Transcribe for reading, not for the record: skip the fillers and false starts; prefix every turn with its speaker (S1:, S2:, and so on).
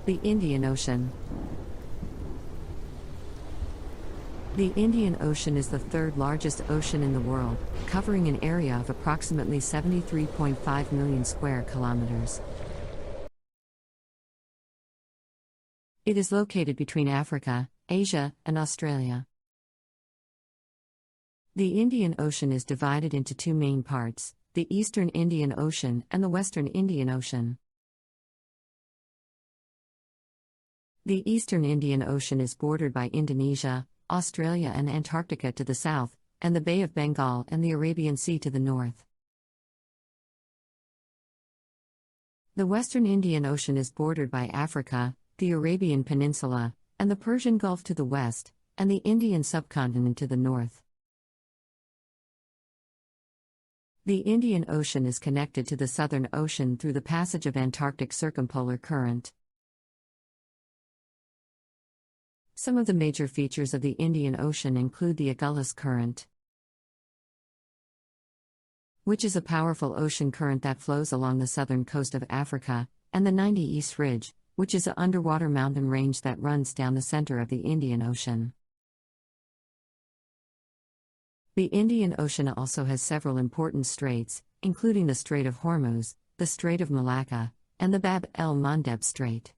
S1: The Indian Ocean. The Indian Ocean is the third largest ocean in the world, covering an area of approximately 73.5 million square kilometers. It is located between Africa, Asia, and Australia. The Indian Ocean is divided into two main parts, the Eastern Indian Ocean and the Western Indian Ocean. The Eastern Indian Ocean is bordered by Indonesia, Australia and Antarctica to the south, and the Bay of Bengal and the Arabian Sea to the north. The Western Indian Ocean is bordered by Africa, the Arabian Peninsula, and the Persian Gulf to the west, and the Indian subcontinent to the north. The Indian Ocean is connected to the Southern Ocean through the passage of Antarctic Circumpolar Current. Some of the major features of the Indian Ocean include the Agulhas Current, which is a powerful ocean current that flows along the southern coast of Africa, and the 90 East Ridge, which is an underwater mountain range that runs down the center of the Indian Ocean. The Indian Ocean also has several important straits, including the Strait of Hormuz, the Strait of Malacca, and the Bab el-Mandeb Strait.